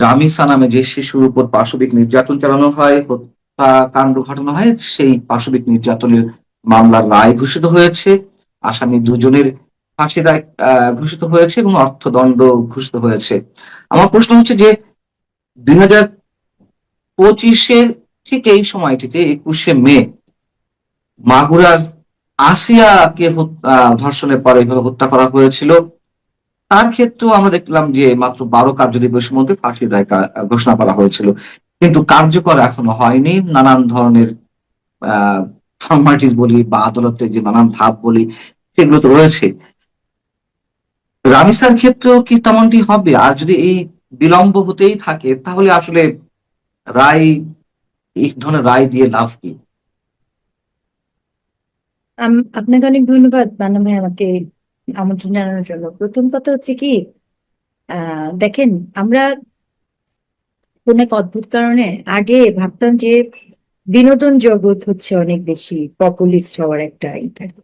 রামিসা নামে যে শিশুর উপর পাশবিক নির্যাতন চালানো হয়, হত্যাকাণ্ড ঘটানো হয়, সেই পাশবিক নির্যাতনের মামলার রায় ঘোষিত হয়েছে। আসামি দুজনের ফাঁসির রায় ঘোষিত হয়েছে এবং অর্থদণ্ড ঘোষিত হয়েছে। আমার প্রশ্ন হচ্ছে যে 2025-এর ঠিক এই সময়টিতে 21শে মে মাগুরার আসিয়াকে ধর্ষণের পরে এভাবে হত্যা করা হয়েছিল। তার ক্ষেত্রেও আমরা দেখলাম যে মাত্র 12 কার্যদিবসের মধ্যে ফাঁসির রায় ঘোষণা করা হয়েছিল, কিন্তু কার্যকর এখনো হয়নি। নানান ধরনের ফর্মালিটিস বলি বা আদালতের যে নানান ধাপ বলি, সেগুলো তো রয়েছে। রামিসার ক্ষেত্রেও কি তেমনটি হবে? আর যদি এই বিলম্ব হতেই থাকে, তাহলে আসলে রায় এই ধরনের রায় দিয়ে লাভ কি? আপনাকে অনেক ধন্যবাদ মান্না ভাই, আমাকে আমন্ত্রণ জানানোর জন্য। প্রথম কথা হচ্ছে কি, দেখেন, আমরা কোন এক অদ্ভুত কারণে আগে ভাবতাম যে বিনোদন জগৎ হচ্ছে অনেক বেশি পপুলিস্ট হওয়ার একটা থাকে,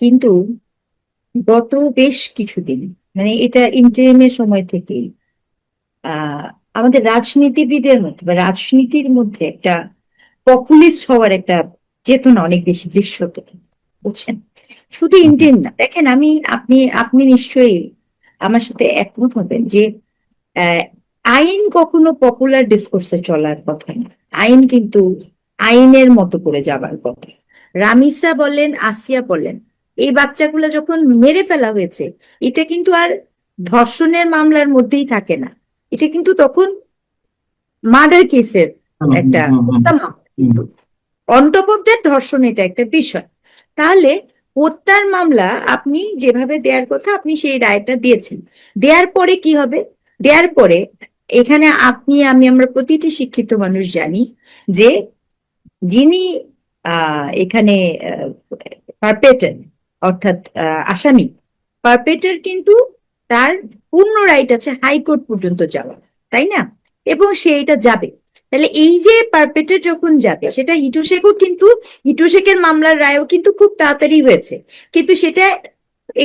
কিন্তু গত বেশ কিছুদিন, মানে এটা ইন্টারিমের সময় থেকেই আহ আমাদের রাজনীতিবিদের মধ্যে বা রাজনীতির মধ্যে একটা পপুলিস্ট হওয়ার একটা চেতনা অনেক বেশি দৃশ্যত, বুঝছেন? শুধু ইন্ডিয়ান না, দেখেন, আপনি আপনি নিশ্চয়ই আমার সাথে একমত হবেন যে আহ, আইন কখনো পপুলার ডিসকোর্সে চলার কথা না। আইন কিন্তু আইনের মতো করে যাবার কথা। রামিসা বলেন, আসিয়া বলেন, এই বাচ্চাগুলো যখন মেরে ফেলা হয়েছে, এটা কিন্তু আর ধর্ষণের মামলার মধ্যেই থাকে না। এটা কিন্তু তখন মার্ডার কেসের হুম, হুম, একটা হুম, হুম, হত্যা মামলা, হুম। কিন্তু অন টপ অফ দ্যাট ধর্ষণ এটা একটা বিষয়। তাহলে হত্যার মামলা আপনি যেভাবে দেওয়ার কথা, আপনি সেই রায়টা দিয়েছেন। দেওয়ার পরে কি হবে? দেওয়ার পরে এখানে আমরা প্রতিটি শিক্ষিত মানুষ জানি যে যিনি এখানে পারপেটার, অর্থাৎ আসামি, পারপেটার কিন্তু তার পূর্ণ রাইট আছে হাইকোর্ট পর্যন্ত যাওয়া, তাই না? এবং সে এটা যাবে। তাহলে এই যে পারপেটার যখন যাবে, সেটা হিটু শেখও কিন্তু, হিটু শেখের মামলার রায়ও কিন্তু খুব তাড়াতাড়ি হয়েছে, কিন্তু সেটা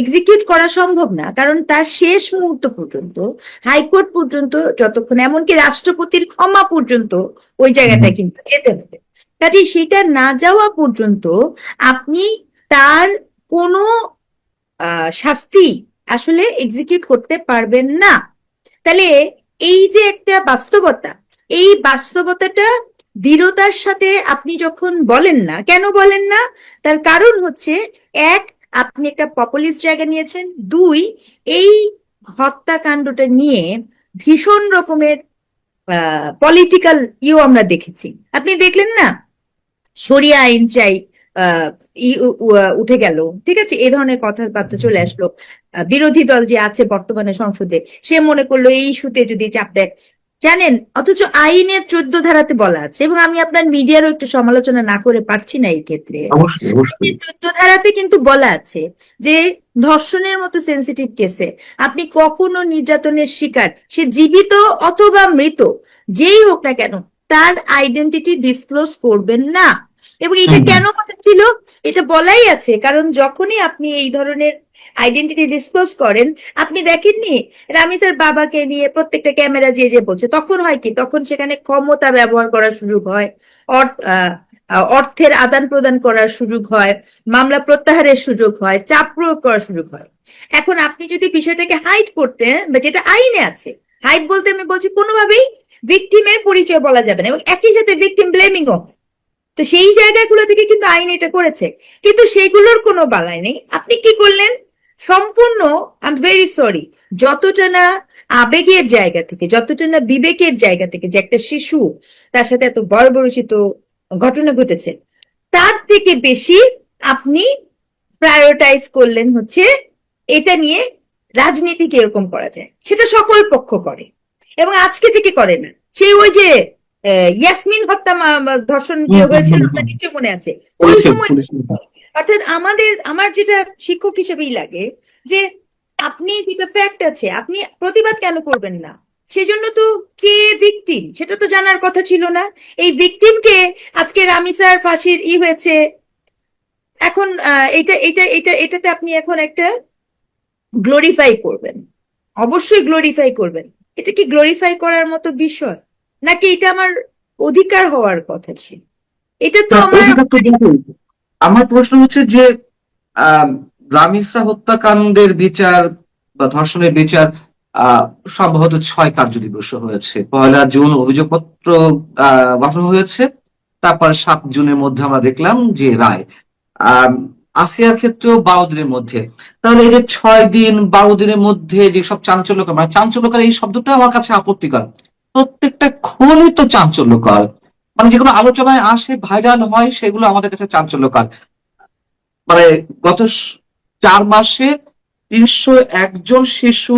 এক্সিকিউট করা সম্ভব না, কারণ তার শেষ মুহূর্ত পর্যন্ত হাইকোর্ট পর্যন্ত, যতক্ষণ এমনকি রাষ্ট্রপতির ক্ষমা পর্যন্ত ওই হুম। জায়গাটায় কিন্তু যেতে হবে। কাজে সেটা না যাওয়া পর্যন্ত আপনি তার কোনো শাস্তি আসলে এক্সিকিউট করতে পারবেন না। তাহলে এই যে একটা বাস্তবতা, এই বাস্তবতাটা দৃঢ়তার সাথে আপনি যখন বলেন না, কেন বলেন না? তার কারণ হচ্ছে, এক, আপনি একটা পপুলিস্ট জায়গা নিয়েছেন। দুই, এই হত্যাকাণ্ডটা নিয়ে ভীষণ রকমের পলিটিক্যাল আমরা দেখেছি। আপনি দেখলেন না, শরিয়া আইন চাই, আহ উঠে গেল, ঠিক আছে, এ ধরনের কথাবার্তা চলে আসলো। বিরোধী দল যে আছে বর্তমানে সংসদে, সে মনে করলো এই ইস্যুতে যদি চাপ দেয়, জানেন, অথচ আইনের 14 ধারাতে বলা আছে, এবং আমি আপনার মিডিয়ারও একটু সমালোচনা না করে পারছি না এই ক্ষেত্রে। অবশ্যই, অবশ্যই। আইনের 14 ধারাতে কিন্তু বলা আছে যে ধর্ষণের মতো সেন্সিটিভ কেসে আপনি কখনো নির্যাতনের শিকার, সে জীবিত অথবা মৃত, যেই হোক না কেন, তার আইডেন্টিটি ডিসক্লোজ করবেন না। এবং এটা হুম, হুম। কেন ছিল? এটা বলাই আছে, কারণ যখনই আপনি এই ধরনের আইডেন্টিটি ডিসক্লোজ করেন, আপনি দেখেননি রামিসার বাবাকে নিয়ে প্রত্যেকটা ক্যামেরা যে যে বলছে, তখন হয় কি, তখন সেখানে ক্ষমতা ব্যবহার করার সুযোগ হয়, অর্থের আদান প্রদান করার সুযোগ হয়, মামলা প্রত্যাহারের সুযোগ হয়, চাপ প্রয়োগ করার সুযোগ হয়। এখন আপনি যদি বিষয়টাকে হাইড করতে, বা যেটা আইনে আছে, হাইড বলতে আমি বলছি কোনোভাবেই ভিকটিমের পরিচয় বলা যাবে না, এবং একই সাথে ভিকটিম ব্লেমিংও। তো সেই জায়গাগুলো থেকে কিন্তু আইন এটা করেছে, কিন্তু সেগুলোর কোনো বালাই নেই। আপনি কি করলেন? সম্পূর্ণ, আই এম ভেরি সরি, যতটা না আবেগের জায়গা থেকে, যতটা না বিবেকের জায়গা থেকে, যে একটা শিশু, তার সাথে এত বর্বরচিত ঘটনা ঘটেছে, তার থেকে বেশি আপনি প্রায়োরিটাইজ করলেন হচ্ছে এটা নিয়ে রাজনীতি কিরকম করা যায়, সেটা সকল পক্ষ করে, এবং আজকে থেকে করে না। সেই ওই যে ইয়াসমিন হত্যা ধর্ষণ যে হুম, হুম, হয়েছিল, হুম, আপনার হুম। নিশ্চয় মনে আছে, ওই পুলিশের সময়। পুলিশের অর্থাৎ আমার যেটা শিক্ষক হিসেবেই লাগে যে আপনি যেটা ফ্যাক্ট আছে, আপনি প্রতিবাদ কেন করবেন না? সেজন্য তো কে ভিকটিম সেটা তো জানার কথা ছিল না? এই ভিকটিমকে আজকে রামিসার ফাঁসির হয়েছে, এখন এটাতে আপনি এখন একটা গ্লোরিফাই করবেন, অবশ্যই গ্লোরিফাই করবেন। এটা কি গ্লোরিফাই করার মতো বিষয়, নাকি এটা আমার অধিকার হওয়ার কথা ছিল? এটা তো আমার অধিকার তো বটেই। আমার প্রশ্ন হচ্ছে যে আহ রামিসা হত্যাকাণ্ডের বিচার বা ধর্ষণের বিচার সম্ভবত 6 কার্যদিবস হয়েছে। 1 জুন অভিযোগপত্র গঠন হয়েছে, তারপর 7 জুনের মধ্যে আমরা দেখলাম যে রায়। আহ আসিয়ার ক্ষেত্রেও 12 দিনের মধ্যে। তাহলে এই যে 6 দিন 12 দিনের মধ্যে যে সব চাঞ্চল্যকর, মানে চাঞ্চল্যকর এই শব্দটা আমার কাছে আপত্তিকর। প্রত্যেকটা খুনই তো চাঞ্চল্যকর, মানে যেগুলো আলোচনায় আসে ভাইরাল হয় সেগুলো আমাদের কাছে চাঞ্চল্যকর। মানে গত 4 মাসে 301 জন শিশু,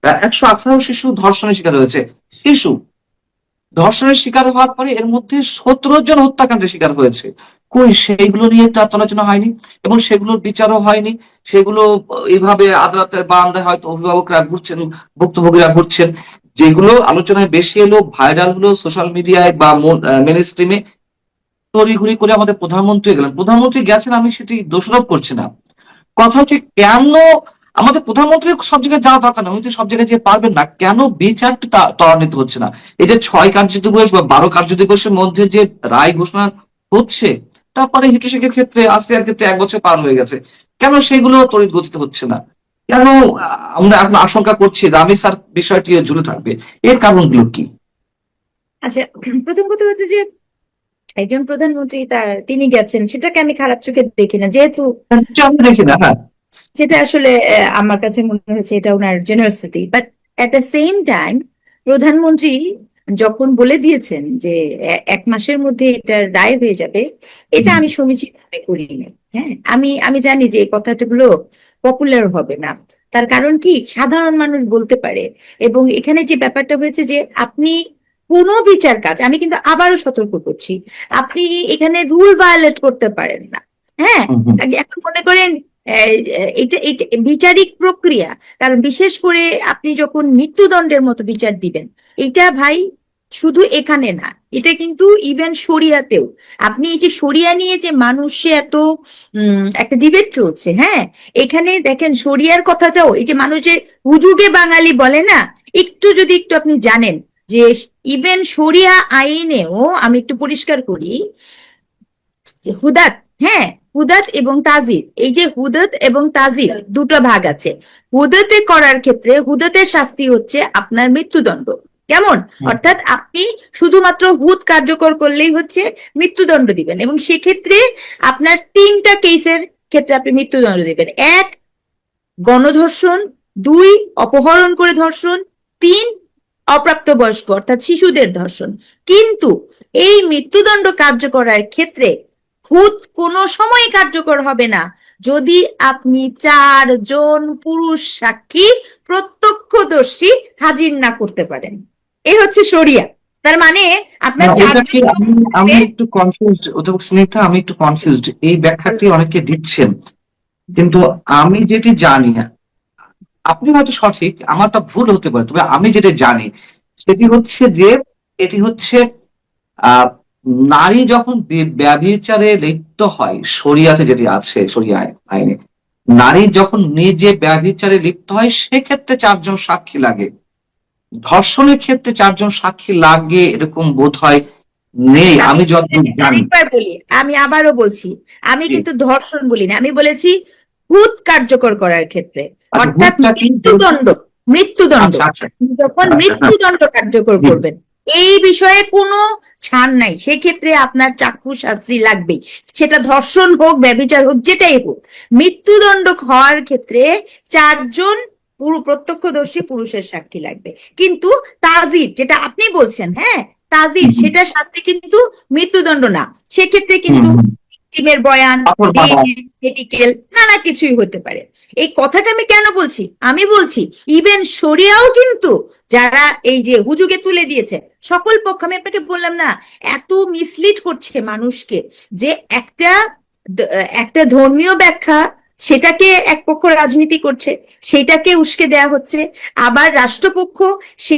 118 শিশু ধর্ষণের শিকার হয়েছে। শিশু ধর্ষণের শিকার হওয়ার পরে এর মধ্যে 17 জন হত্যাকাণ্ডের শিকার হয়েছে। কই সেইগুলো নিয়ে তো আলোচনা হয়নি, এবং সেগুলোর বিচারও হয়নি। সেগুলো এইভাবে আদালতের বারান্দায় হয়তো অভিভাবকরা ঘুরছেন, ভুক্তভোগীরা ঘুরছেন। যেগুলো আলোচনায় বেশি এলো, ভাইরাল হলো সোশ্যাল মিডিয়ায় বা মেন স্ট্রিমে, তড়িঘড়ি করে আমাদের প্রধানমন্ত্রী গেলেন। প্রধানমন্ত্রী গেছেন, আমি সেটি দোষারোপ করছি না। কথা হচ্ছে কেন আমাদের প্রধানমন্ত্রীর সব জায়গায় যাওয়া দরকার না, উনি তো সব জায়গায় যেতে পারবেন না, কেন বিচারটি ত্বরান্বিত হচ্ছে না? এই যে 6 কার্যদিবস বা 12 কার্যদিবসের মধ্যে যে রায় ঘোষণা হচ্ছে, তারপরে হিটুশেখের ক্ষেত্রে, আসিয়ার ক্ষেত্রে 1 বছর পার হয়ে গেছে, কেন সেগুলো তড়িৎ গতিতে হচ্ছে না? কেন আমরা এখন আশঙ্কা করছি রামিসার বিষয়টি ঝুলে থাকবে? এর কারণগুলো কি? আচ্ছা, প্রথম কথা হচ্ছে যে একজন প্রধানমন্ত্রী তিনি গেছেন, সেটাকে আমি খারাপ চোখে দেখি না, যেহেতু আমি দেখি না, হ্যাঁ। সেটা আসলে আমার কাছে মনে হয়েছে এটা ওনার generosity. But at the same time প্রধানমন্ত্রী যখন বলে দিয়েছেন যে 1 মাসের মধ্যে এটা রায় হয়ে যাবে, এটা আমি সমীচীন মনে করি না। হ্যাঁ, আমি জানি যে এই কথাগুলো পপুলার হবে না। তার কারণ কি, সাধারণ মানুষ বলতে পারে। এবং এখানে যে ব্যাপারটা হয়েছে যে আপনি কোনো বিচার কাজ, আমি কিন্তু আবারও সতর্ক করছি, আপনি এখানে রুল ভায়োলেট করতে পারেন না। হ্যাঁ, হুম, হুম। এখন মনে করেন এটা বিচারিক প্রক্রিয়া, কারণ বিশেষ করে আপনি যখন মৃত্যুদণ্ডের মতো বিচার দিবেন, এটা ভাই শুধু এখানে না, এটা কিন্তু ইভেন শরিয়াতেও। আপনি এই যে শরিয়া নিয়ে যে মানুষে এত একটা ডিবেট চলছে, হ্যাঁ, এখানে দেখেন শরিয়ার কথাটাও, এই যে মানুষ যে হুজুগে বাঙালি বলে না, একটু আপনি জানেন যে ইভেন শরিয়া আইনেও, আমি একটু পরিষ্কার করি, হুদাত, হ্যাঁ, হুদাত এবং তাজির, এই যে হুদাত এবং তাজির দুটো ভাগ আছে। হুদাতে করার ক্ষেত্রে হুদাতের শাস্তি হচ্ছে আপনার মৃত্যুদণ্ড। কেমন? অর্থাৎ আপনি শুধুমাত্র হুদ কার্যকর করলেই হচ্ছে মৃত্যুদণ্ড দিবেন, এবং সেক্ষেত্রে আপনার 3টা কেসের ক্ষেত্রে আপনি মৃত্যুদণ্ড দিবেন: 1, গণধর্ষণ; 2, অপহরণ করে ধর্ষণ; 3, অপ্রাপ্তবয়স্ক অর্থাৎ শিশুদের ধর্ষণ। কিন্তু এই মৃত্যুদণ্ড কার্যকরের ক্ষেত্রে হুদ কোনো সময় কার্যকর হবে না যদি আপনি 4 জন পুরুষ সাক্ষী প্রত্যক্ষদর্শী হাজির না করতে পারেন। এ হচ্ছে শরিয়া। তার মানে আপনার না, ওটা কি 4 জন আমি একটু কনফিউজড, অধ্যাপক স্নিগ্ধা, আমি একটু কনফিউজড। এই ব্যাখ্যাটি অনেকে দিচ্ছেন, কিন্তু আমি যেটি জানি, আপনি হয়তো সঠিক, আমারটা ভুল হতে পারে, তবে আমি যেটা জানি সেটি হচ্ছে যে এটি হচ্ছে আহ নারী যখন ব্যভিচারে লিপ্ত হয়, শরিয়াতে যেটি আছে, শরিয়া আইনে, নারী যখন নিজে ব্যভিচারে লিপ্ত হয় সেক্ষেত্রে 4 জন সাক্ষী লাগে। ধর্ষণের ক্ষেত্রে 4 জন সাক্ষী লাগে এরকম বোধ হয় নেই, আমি আমি যতদূর জানি। আরেকবার বলি, আমি আবারও বলছি, আমি জি। কিন্তু ধর্ষণ বলি না, আমি বলেছি হুদ কার্যকর করার ক্ষেত্রে, আচ্ছা, অর্থাৎ হুডটা কি? মৃত্যুদণ্ড আচ্ছা, আচ্ছা, আপনি যখন আচ্ছা, হ্যাঁ। মৃত্যুদণ্ড কার্যকর জি। করবেন, এই বিষয়ে কোনো ছাড় নাই, সেক্ষেত্রে আপনার চাক্ষুষ শাস্তি লাগবেই, সেটা ধর্ষণ হোক, ব্যভিচার হোক, যেটাই হোক। মৃত্যুদণ্ড হওয়ার ক্ষেত্রে 4 জন প্রত্যক্ষদর্শী পুরুষের সাক্ষী লাগবে। কিন্তু তাজির যেটা আপনি বলছেন, হ্যাঁ, তাজির, হুম, সেটা শাস্তি কিন্তু মৃত্যুদণ্ড না। সেক্ষেত্রে হুম, কিন্তু হুম। টিমের বয়ান, পাথর বাবা। ডিএনএ, মেডিকেল, নানা কিছুই হতে পারে। এই কথাটা আমি কেন বলছি? আমি বলছি ইভেন শরিয়াও কিন্তু যারা এই যে হুজুগে তুলে দিয়েছে সকল পক্ষ, আমি আপনাকে বললাম না, এত মিসলিড করছে মানুষকে, যে একটা একটা ধর্মীয় ব্যাখ্যা, সেটাকে এক পক্ষ রাজনীতি করছে, সেটাকে উস্কে দেয়া হচ্ছে। আবার রাষ্ট্রপক্ষ সে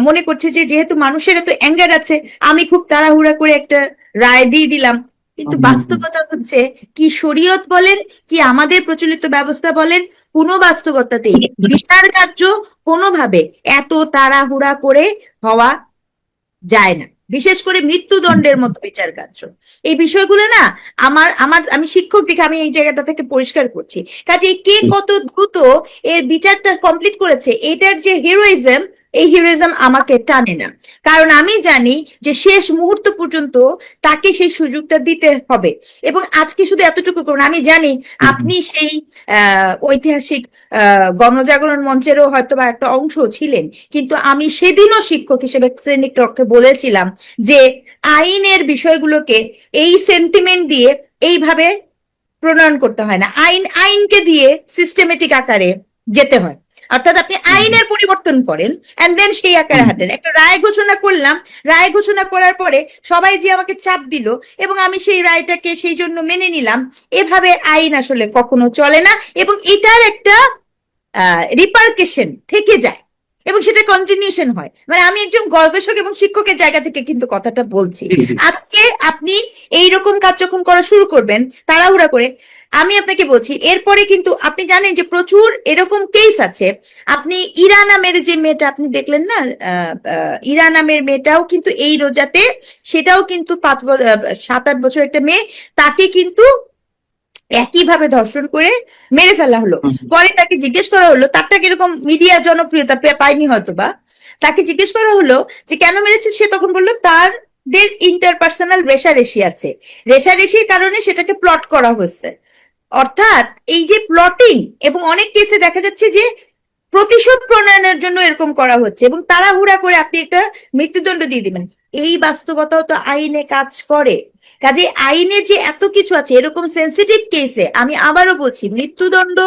মনে করছে যে যেহেতু মানুষের এত অ্যাঙ্গার আছে, আমি খুব তাড়াহুড়া করে একটা রায় দিয়ে দিলাম। কিন্তু হুম, হুম, হুম। বাস্তবতা হচ্ছে কি, শরীয়ত বলেন কি আমাদের প্রচলিত ব্যবস্থা বলেন, কোনো বাস্তবতাতেই বিচার কার্য কোনোভাবে এত তাড়াহুড়া করে হওয়া যায় না, বিশেষ করে মৃত্যুদণ্ডের মতো বিচার কার্য। এই বিষয়গুলো না আমার আমার আমি শিক্ষক দেখে আমি এই জায়গাটা থেকে পরিষ্কার করছি। কাজে কে কত দ্রুত এর বিচারটা কমপ্লিট করেছে, এটার যে হিরোইজম, এই হিরোইজম আমাকে টানে না। কারণ আমি জানি যে শেষ মুহূর্ত পর্যন্ত তাকে সেই সুযোগটা দিতে হবে। এবং আজকে শুধু এতটুকু করুন, আমি জানি আপনি সেই ঐতিহাসিক গণজাগরণ মঞ্চেরও হয়তো বা একটা অংশ ছিলেন, কিন্তু আমি সেদিনও শিক্ষক হিসেবে শ্রেণীকক্ষে বলেছিলাম যে আইনের বিষয়গুলোকে এই সেন্টিমেন্ট দিয়ে এইভাবে প্রণয়ন করতে হয় না, আইনকে দিয়ে সিস্টেমেটিক আকারে যেতে হয়। অর্থাৎ আপনি আইনের পরিবর্তন করেন এন্ড দেন সেই আকারে হাঁটেন। একটা রায় ঘোষণা করলাম, রায় ঘোষণা করার পরে সবাই যে আমাকে চাপ দিল এবং আমি সেই রায়টাকে সেই জন্য মেনে নিলাম, এভাবে আইন আসলে কখনো চলে না এবং এটার একটা রিপার্কেশন থেকে যায় এবং সেটা কন্টিনিউশন হয়। মানে আমি একজন গবেষক এবং শিক্ষকের জায়গা থেকে কিন্তু কথাটা বলছি। আজকে আপনি এইরকম কাজ যখন করা শুরু করবেন তাড়াহুড়া করে, আমি আপনাকে বলছি এরপরে কিন্তু আপনি জানেন যে প্রচুর এরকম কেস আছে। আপনি ইরা নামের যে মেয়েটা আপনি দেখলেন না, ইরা নামের মেয়েটাও কিন্তু এই রোজাতে, সেটাও কিন্তু 7-8 বছর একটা মেয়ে, তাকে কিন্তু একইভাবে ধর্ষণ করে মেরে ফেলা হলো। পরে তাকে জিজ্ঞেস করা হলো, তারটা কিরকম মিডিয়া জনপ্রিয়তা পায়নি হয়তো বা, তাকে জিজ্ঞেস করা হলো যে কেন মেরেছে, সে তখন বললো তার ইন্টারপার্সোনাল রেষারেষি আছে, রেষারেষির কারণে সেটাকে প্লট করা হয়েছে। অর্থাৎ এই যে প্লটিং, এবং অনেক কেসে দেখা যাচ্ছে যে প্রতিশোধ প্রণয়নের জন্য এরকম করা হচ্ছে এবং তাড়াহুড়া করে আপনি একটা মৃত্যুদণ্ড দিয়ে দিবেন। এই বাস্তবতাও তো আইনে কাজ করে। কাজে আইনের যে এত কিছু আছে এরকম সেন্সিটিভ কেসে, আমি আবারও বলছি মৃত্যুদণ্ড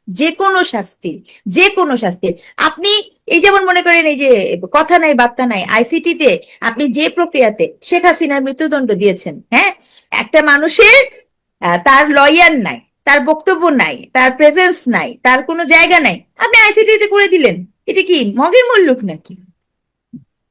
যে কোনো শাস্তি, যে কোনো শাস্তির, আপনি এই যেমন মনে করেন এই যে কথা নাই বার্তা নাই আইসিটিতে আপনি যে প্রক্রিয়াতে শেখ হাসিনার মৃত্যুদণ্ড দিয়েছেন, হ্যাঁ, একটা মানুষের তার লয়ার নাই, তার বক্তব্য নাই, তার প্রেজেন্স নাই, তার কোনো জায়গা নাই, আপনি আইসিটিতে করে দিলেন। এটা কি মগের মুল্লুক নাকি?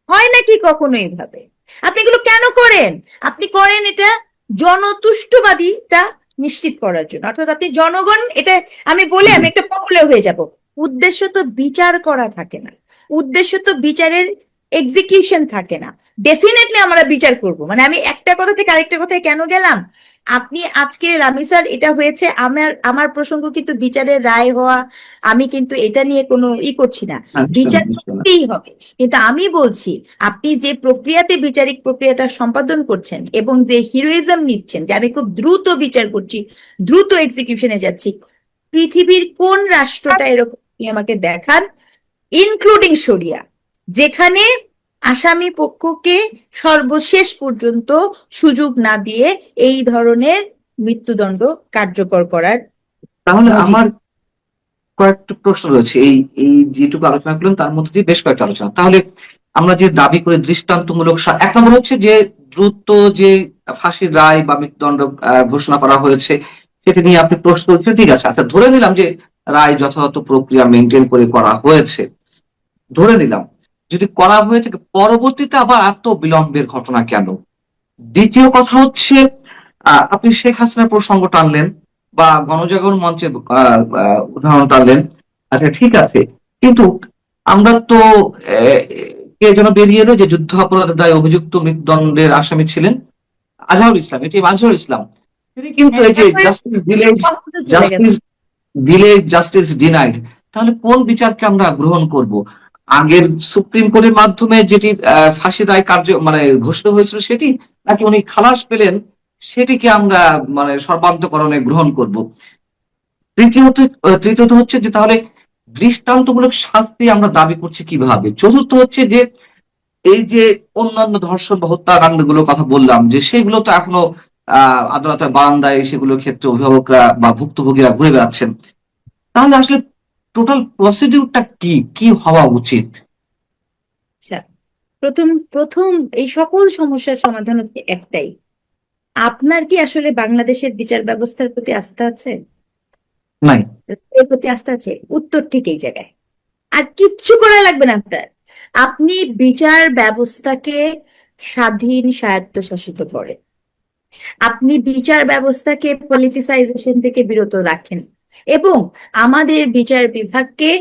হয় নাকি কখনো এইভাবে? আপনি এগুলো কেন করেন? আপনি করেন এটা জনতুষ্টবাদীতা নিশ্চিত করার জন্য। অর্থাৎ আপনি জনগণ, এটা আমি বলে আমি একটা পপুলার হয়ে যাব, উদ্দেশ্য তো বিচার করা থাকে না, উদ্দেশ্য তো বিচারের এক্সিকিউশন থাকে না। ডেফিনেটলি আমরা বিচার করব, মানে আমি একটা কথা থেকে আরেকটা কথায় কেন গেলাম, আপনি আজকে রামি স্যার এটা হয়েছে, আমার প্রসঙ্গ কিন্তু বিচারের রায় হওয়া, আমি কিন্তু এটা নিয়ে কোনো করছি না, বিচার করতেই হবে। কিন্তু আমি বলছি আপনি যে প্রক্রিয়াতে বিচারিক প্রক্রিয়াটা সম্পাদন করছেন এবং যে হিরোইজম নিচ্ছেন যে আমি খুব দ্রুত বিচার করছি, দ্রুত এক্সিকিউশনে যাচ্ছি, পৃথিবীর কোন রাষ্ট্রটা এরকম আমাকে দেখান, ইনক্লুডিং শরিয়া, যেখানে আসামি পক্ষকে সর্বশেষ পর্যন্ত সুযোগ না দিয়ে এই ধরনের মৃত্যুদণ্ড কার্যকর করার। তাহলে আমার কয়েকটা প্রশ্ন রয়েছে, এই এই যেটুকু আলোচনা করলেন তার মধ্যে দিয়ে বেশ কয়েকটা আলোচনা। তাহলে আমরা যে দাবি করে দৃষ্টান্তমূলক, এক নম্বর হচ্ছে যে দ্রুত যে ফাঁসির রায় বা মৃত্যুদণ্ড ঘোষণা করা হয়েছে সেটা নিয়ে আপনি প্রশ্ন করছেন, ঠিক আছে, আচ্ছা ধরে নিলাম যে রায় যথাযথ প্রক্রিয়া মেনটেন করে করা হয়েছে, ধরে নিলাম যদি করা হয়ে থাকে, পরবর্তীতে আবার এত বিলম্বের ঘটনা কেন? দ্বিতীয় কথা হচ্ছে আপনি শেখ হাসিনার প্রসঙ্গ টানলেন বা গণজাগরণ মঞ্চের উদাহরণ টানলেন, আচ্ছা ঠিক আছে, কিন্তু আমরা তো কে যেন বেরিয়ে এলো যে যুদ্ধ অপরাধের দায়ে অভিযুক্ত মৃত্যুদণ্ডের আসামি ছিলেন আজহারুল ইসলাম, এটি আজহারুল ইসলাম, তিনি কিন্তু এই যে জাস্টিস ডিনাইড, তাহলে কোন বিচারকে আমরা গ্রহণ করব? আগের সুপ্রিম কোর্টের মাধ্যমে যেটি ফাঁসি রায় মানে ঘোষিত হয়েছিল সেটি, নাকি উনি খালাস পেলেন সেটিকে আমরা মানে সর্বান্তকরণে গ্রহণ করব? তৃতীয়ত হচ্ছে যে তাহলে দৃষ্টান্তমূলক শাস্তি আমরা দাবি করছি কিভাবে? চতুর্থ হচ্ছে যে এই যে অন্যান্য ধর্ষণ বা হত্যাকাণ্ডগুলোর কথা বললাম যে সেগুলো তো এখনো আদালতের বারান্দায় সেগুলোর ক্ষেত্রে অভিভাবকরা বা ভুক্তভোগীরা ঘুরে বেড়াচ্ছেন। তাহলে আসলে টোটাল প্রসিডিউরটা কি কি হওয়া উচিত? আচ্ছা, প্রথম এই সকল সমস্যার সমাধান হচ্ছে একটাই, আপনার কি আসলে বাংলাদেশের বিচার ব্যবস্থার প্রতি আস্থা আছে? নাই। এর প্রতি আস্থা আছে? উত্তর ঠিক এই জায়গায়। আর কিচ্ছু করা লাগবে না আপনার, আপনি বিচার ব্যবস্থাকে স্বাধীন স্বায়ত্তশাসিত করেন, আপনি বিচার ব্যবস্থাকে পলিটিসাইজেশন থেকে বিরত রাখেন, এবং আমাদের বিচার বিভাগকে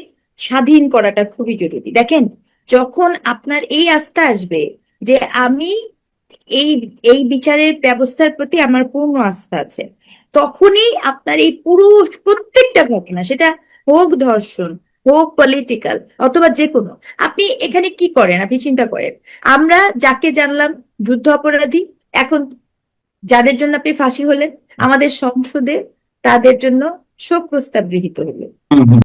স্বাধীন করাটা খুবই জরুরি। দেখেন, যখন আপনার এই আস্থা আসবে যে আমি এই এই বিচারের ব্যবস্থার প্রতি আমার পূর্ণ আস্থা আছে, তখনই আপনার এই পুরো প্রত্যেকটা ঘটনা, সেটা হোক ধর্ষণ, হোক পলিটিক্যাল, অথবা যে কোনো, আপনি এখানে কি করেন, আপনি চিন্তা করেন, আমরা যাকে জানলাম যুদ্ধ অপরাধী, এখন যাদের জন্য আপনি ফাঁসি হলেন, আমাদের সংসদে তাদের জন্য শোক প্রস্তাব গৃহীত হলো। হুম, হুম।